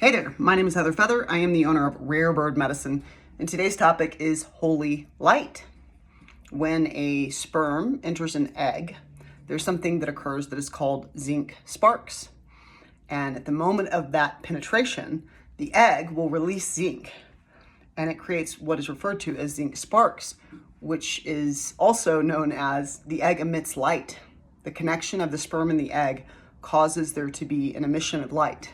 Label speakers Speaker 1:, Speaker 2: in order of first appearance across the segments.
Speaker 1: Hey there, my name is Heather Feather. I am the owner of Rare Bird Medicine, and today's topic is holy light. When a sperm enters an egg, there's something that occurs that is called zinc sparks. And at the moment of that penetration, the egg will release zinc, and it creates what is referred to as zinc sparks, which is also known as the egg emits light. The connection of the sperm and the egg causes there to be an emission of light.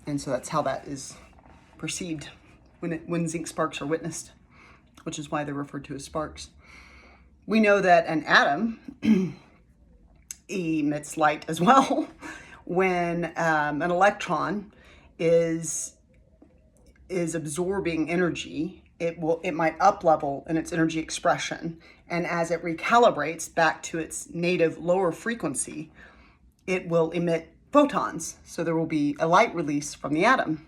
Speaker 1: And so that's how that is perceived when zinc sparks are witnessed, which is why they're referred to as sparks. We know that an atom emits light as well. When an electron is absorbing energy, it might up level in its energy expression, and as it recalibrates back to its native lower frequency, it will emit photons. So there will be a light release from the atom.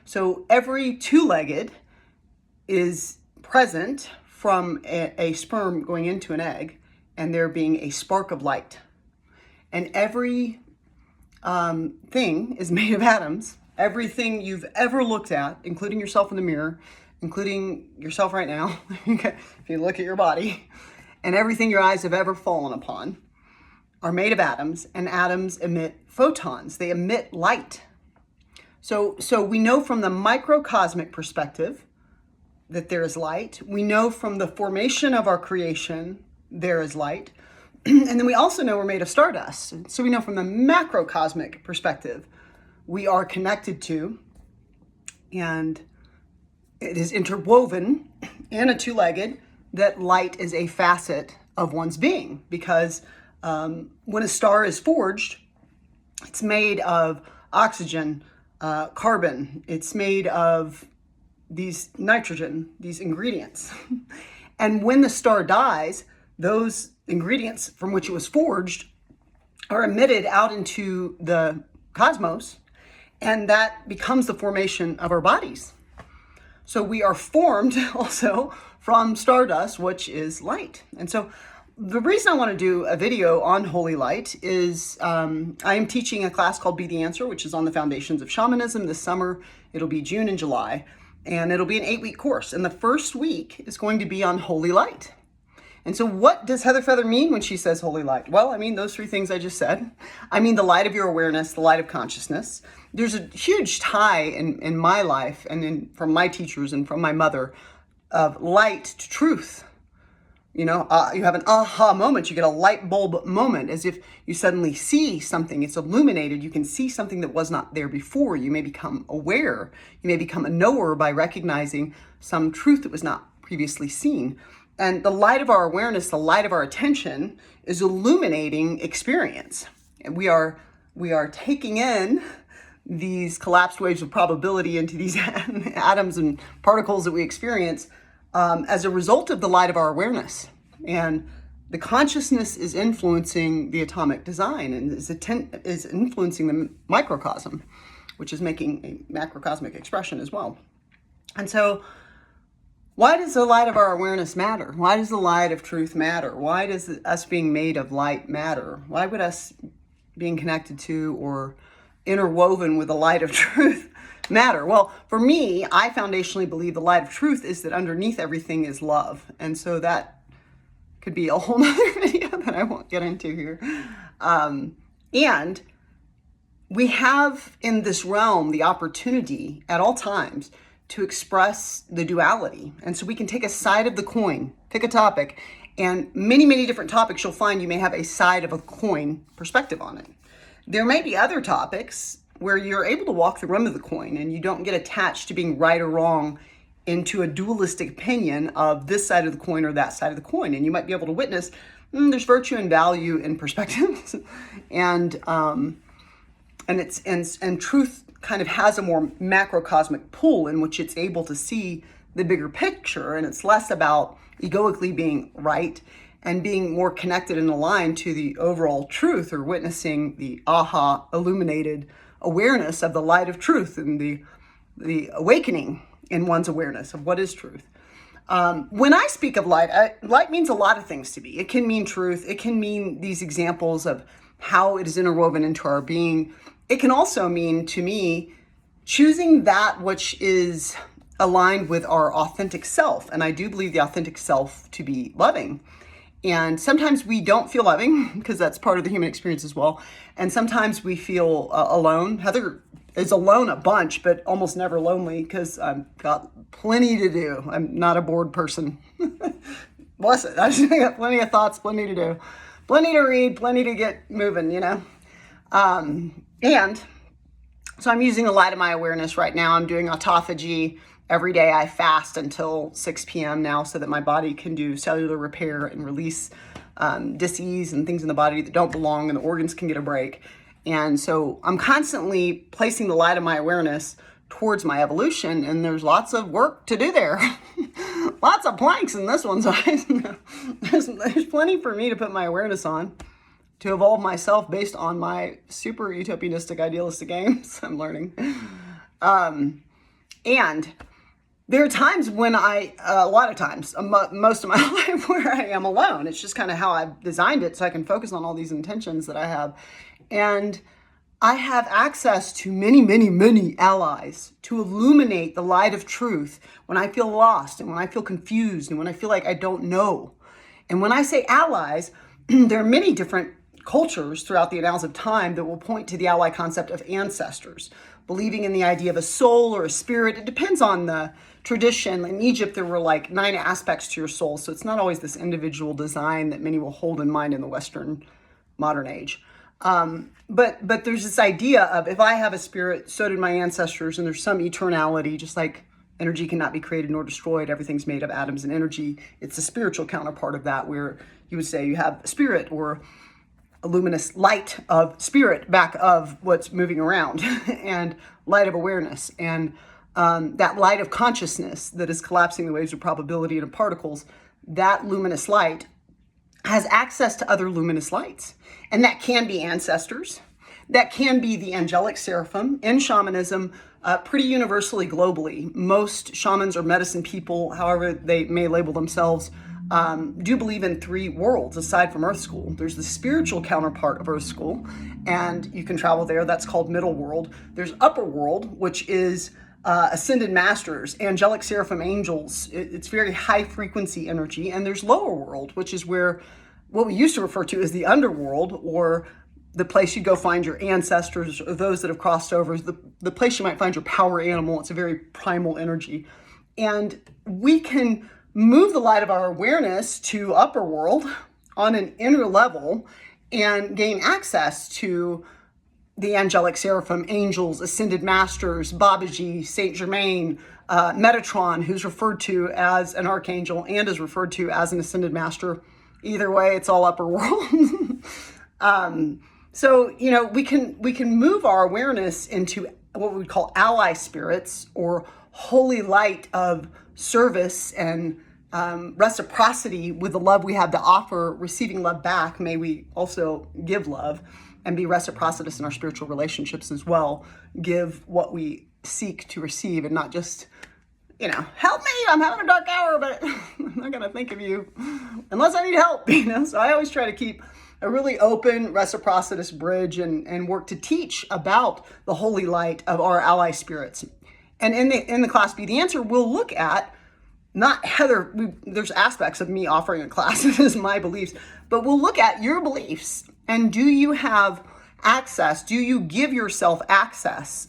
Speaker 1: So every two-legged is present from a sperm going into an egg and there being a spark of light. And every thing is made of atoms. Everything you've ever looked at, including yourself in the mirror, including yourself right now, if you look at your body, and everything your eyes have ever fallen upon, are made of atoms, and atoms emit photons. They emit light. So we know from the microcosmic perspective that there is light. We know from the formation of our creation there is light. And then we also know we're made of stardust. So we know from the macrocosmic perspective we are connected to, and it is interwoven in a two-legged that light is a facet of one's being, because when a star is forged, it's made of oxygen, carbon, it's made of these nitrogen, these ingredients. And when the star dies, those ingredients from which it was forged are emitted out into the cosmos, and that becomes the formation of our bodies. So we are formed also from stardust, which is light. And so the reason I want to do a video on holy light is I am teaching a class called Be the Answer, which is on the foundations of shamanism this summer. It'll be June and July, and it'll be an 8-week course. And the first week is going to be on holy light. And so what does Heather Feather mean when she says holy light? Well, I mean those three things I just said. I mean the light of your awareness, the light of consciousness. There's a huge tie in my life and from my teachers and from my mother of light to truth. You know, you have an aha moment, you get a light bulb moment, as if you suddenly see something, it's illuminated, you can see something that was not there before. You may become aware, you may become a knower by recognizing some truth that was not previously seen. And the light of our awareness, the light of our attention is illuminating experience. And we are taking in these collapsed waves of probability into these atoms and particles that we experience as a result of the light of our awareness. And the consciousness is influencing the atomic design and is influencing the microcosm, which is making a macrocosmic expression as well. And so why does the light of our awareness matter? Why does the light of truth matter? Why does us being made of light matter? Why would us being connected to or interwoven with the light of truth matter? Well, for me, I foundationally believe the light of truth is that underneath everything is love. And so that could be a whole nother video that I won't get into here. And we have in this realm the opportunity at all times to express the duality. And so we can take a side of the coin, pick a topic, and many, many different topics you'll find you may have a side of a coin perspective on it. There may be other topics where you're able to walk the rim of the coin and you don't get attached to being right or wrong into a dualistic opinion of this side of the coin or that side of the coin. And you might be able to witness there's virtue and value in perspectives, and truth kind of has a more macrocosmic pull in which it's able to see the bigger picture, and it's less about egoically being right and being more connected and aligned to the overall truth, or witnessing the aha illuminated awareness of the light of truth and the awakening in one's awareness of what is truth. When I speak of light, light means a lot of things to me. It can mean truth. It can mean these examples of how it is interwoven into our being. It can also mean, to me, choosing that which is aligned with our authentic self. And I do believe the authentic self to be loving. And sometimes we don't feel loving because that's part of the human experience as well. And sometimes we feel alone. Heather is alone a bunch, but almost never lonely because I've got plenty to do. I'm not a bored person. Bless it. I just got plenty of thoughts, plenty to do, plenty to read, plenty to get moving, you know. And so I'm using the light of my awareness right now. I'm doing autophagy. Every day I fast until 6 p.m. now so that my body can do cellular repair and release dis-ease and things in the body that don't belong, and the organs can get a break. And so I'm constantly placing the light of my awareness towards my evolution, and there's lots of work to do there. Lots of planks in this one, so there's plenty for me to put my awareness on to evolve myself based on my super utopianistic, idealistic aims I'm learning. And there are times when a lot of times, most of my life, where I am alone. It's just kind of how I've designed it so I can focus on all these intentions that I have. And I have access to many, many, many allies to illuminate the light of truth when I feel lost and when I feel confused and when I feel like I don't know. And when I say allies, there are many different cultures throughout the annals of time that will point to the ally concept of ancestors, believing in the idea of a soul or a spirit. It depends on the tradition. In Egypt, there were like 9 aspects to your soul. So it's not always this individual design that many will hold in mind in the Western modern age. But there's this idea of, if I have a spirit, so did my ancestors, and there's some eternality, just like energy cannot be created nor destroyed. Everything's made of atoms and energy. It's the spiritual counterpart of that, where you would say you have a spirit or a luminous light of spirit back of what's moving around and light of awareness. And that light of consciousness that is collapsing the waves of probability into particles, that luminous light has access to other luminous lights. And that can be ancestors. That can be the angelic seraphim. In shamanism, pretty universally globally, most shamans or medicine people, however they may label themselves, do believe in 3 worlds aside from Earth School. There's the spiritual counterpart of Earth School, and you can travel there. That's called Middle World. There's Upper World, which is ascended masters, angelic seraphim angels. It's very high frequency energy. And there's Lower World, which is where what we used to refer to as the underworld, or the place you go find your ancestors or those that have crossed over, the place you might find your power animal. It's a very primal energy. And we can move the light of our awareness to Upper World on an inner level and gain access to the angelic seraphim, angels, ascended masters, Babaji, Saint Germain, Metatron, who's referred to as an archangel and is referred to as an ascended master. Either way, it's all Upper World. So, you know, we can move our awareness into what we would call ally spirits, or holy light of service and reciprocity with the love we have to offer, receiving love back. May we also give love and be reciprocitous in our spiritual relationships as well. Give what we seek to receive, and not just, you know, help me, I'm having a dark hour, but I'm not gonna think of you unless I need help, you know? So I always try to keep a really open, reciprocitous bridge and work to teach about the holy light of our ally spirits. And in the class Be the Answer, we'll look at, not Heather, there's aspects of me offering a class, this is my beliefs, but we'll look at your beliefs, and do you have access, do you give yourself access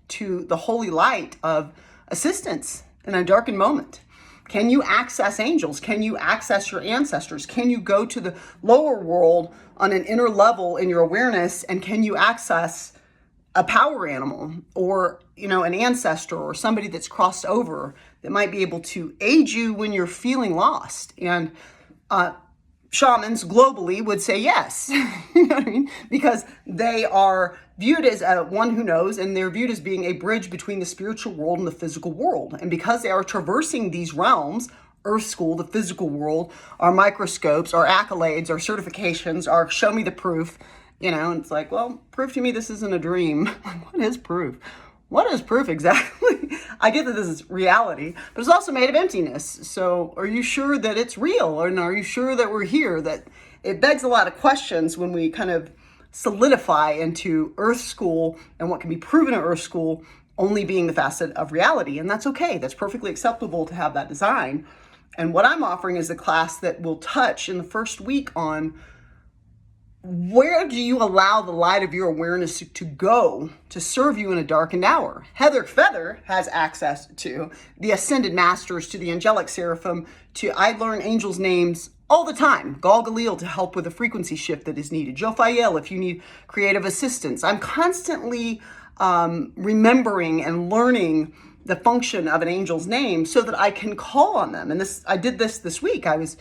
Speaker 1: to the holy light of assistance in a darkened moment? Can you access angels? Can you access your ancestors? Can you go to the lower world on an inner level in your awareness, and can you access a power animal, or, you know, an ancestor, or somebody that's crossed over that might be able to aid you when you're feeling lost? And shamans globally would say yes, you know what I mean? Because they are viewed as one who knows, and they're viewed as being a bridge between the spiritual world and the physical world. And because they are traversing these realms, Earth School, the physical world, our microscopes, our accolades, our certifications, our show me the proof, you know, and it's like, well, prove to me this isn't a dream. What is proof? What is proof exactly? I get that this is reality, but it's also made of emptiness. So are you sure that it's real? And are you sure that we're here? That it begs a lot of questions when we kind of solidify into Earth School and what can be proven at Earth School only being the facet of reality. And that's okay. That's perfectly acceptable to have that design. And what I'm offering is a class that will touch in the first week on where do you allow the light of your awareness to go to serve you in a darkened hour? Heather Feather has access to the Ascended Masters, to the Angelic Seraphim, to I learn angels' names all the time. 𝐽-𝐽-𝐫𝐽 to help with the frequency shift that is needed. Jophiel if you need creative assistance. I'm constantly remembering and learning the function of an angel's name so that I can call on them. And I did this week. I was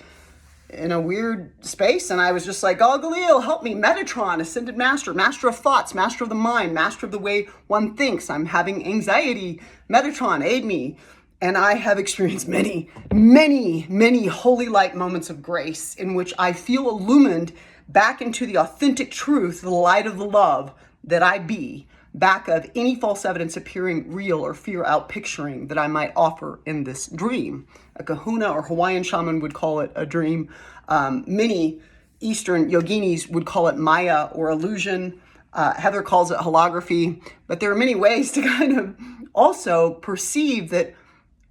Speaker 1: in a weird space and I was just like, 𝐽-𝐽-𝐫𝐽, help me. Metatron, Ascended Master, Master of Thoughts, Master of the Mind, Master of the way one thinks. I'm having anxiety. Metatron, aid me. And I have experienced many, many, many holy light moments of grace in which I feel illumined back into the authentic truth, the light of the love that I be, back of any false evidence appearing real or fear out picturing that I might offer in this dream. A kahuna or Hawaiian shaman would call it a dream. Many Eastern yoginis would call it Maya or illusion. Heather calls it holography. But there are many ways to kind of also perceive that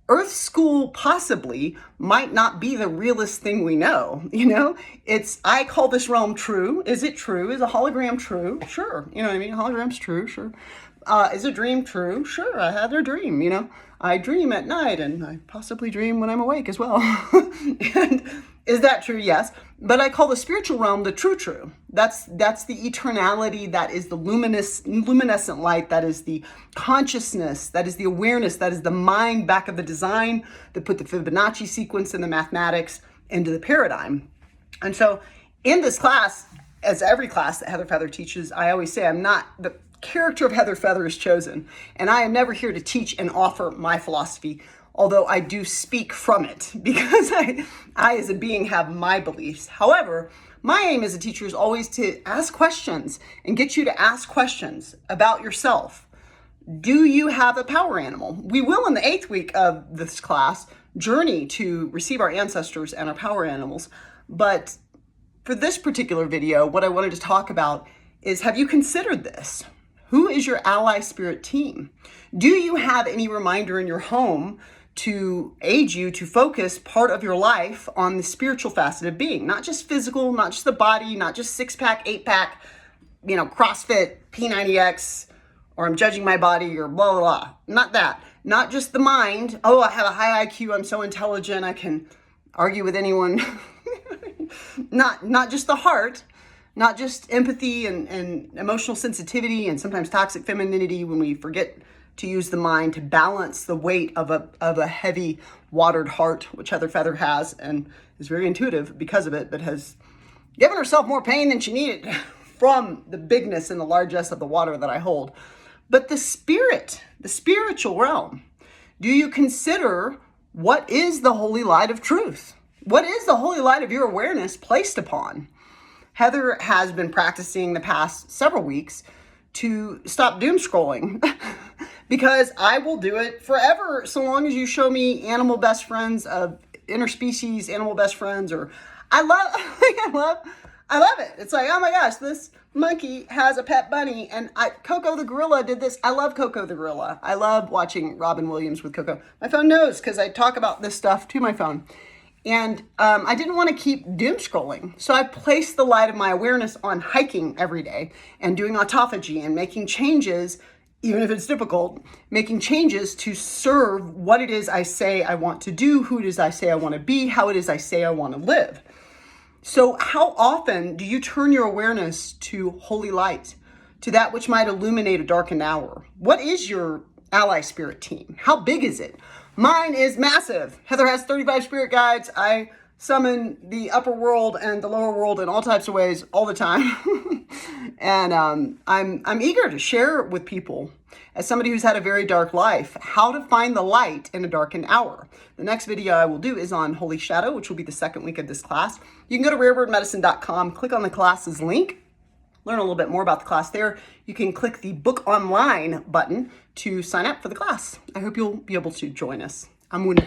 Speaker 1: Earth School possibly might not be the realest thing we know. You know, I call this realm true. Is it true? Is a hologram true? Sure. You know what I mean? Hologram's true. Sure. Is a dream true? Sure. I had a dream, you know. I dream at night and I possibly dream when I'm awake as well. And is that true? Yes. But I call the spiritual realm the true. That's the eternality. That is the luminescent light. That is the consciousness. That is the awareness. That is the mind back of the design that put the Fibonacci sequence and the mathematics into the paradigm. And so in this class, as every class that Heather Feather teaches, I always say the character of Heather Feather is chosen. And I am never here to teach and offer my philosophy, although I do speak from it because I as a being have my beliefs. However, my aim as a teacher is always to ask questions and get you to ask questions about yourself. Do you have a power animal? We will in the 8th week of this class journey to receive our ancestors and our power animals. But for this particular video, what I wanted to talk about is, have you considered this? Who is your ally spirit team? Do you have any reminder in your home to aid you to focus part of your life on the spiritual facet of being? Not just physical, not just the body, not just 6-pack, 8-pack, you know, CrossFit, P90X, or I'm judging my body or blah, blah, blah. Not that. Not just the mind. Oh, I have a high IQ. I'm so intelligent. I can argue with anyone. Not just the heart. Not just empathy and emotional sensitivity and sometimes toxic femininity when we forget to use the mind to balance the weight of a heavy watered heart, which Heather Feather has and is very intuitive because of it, but has given herself more pain than she needed from the bigness and the largesse of the water that I hold. But the spirit, the spiritual realm, do you consider what is the holy light of truth? What is the holy light of your awareness placed upon? Heather has been practicing the past several weeks to stop doom scrolling because I will do it forever so long as you show me animal best friends of interspecies animal best friends. Or I love it. It's like, oh my gosh, this monkey has a pet bunny, and Coco the gorilla did this. I love Coco the gorilla. I love watching Robin Williams with Coco. My phone knows because I talk about this stuff to my phone. And I didn't want to keep doom scrolling. So I placed the light of my awareness on hiking every day and doing autophagy and making changes, even if it's difficult, making changes to serve what it is I say I want to do, who it is I say I want to be, how it is I say I want to live. So how often do you turn your awareness to holy light, to that which might illuminate a darkened hour? What is your ally spirit team? How big is it? Mine is massive. Heather has 35 spirit guides. I summon the upper world and the lower world in all types of ways all the time. And I'm eager to share with people, as somebody who's had a very dark life, how to find the light in a darkened hour. The next video I will do is on Holy Shadow, which will be the 2nd week of this class. You can go to rarebirdmedicine.com, click on the class's link, learn a little bit more about the class there. You can click the book online button to sign up for the class. I hope you'll be able to join us. I'm Woon.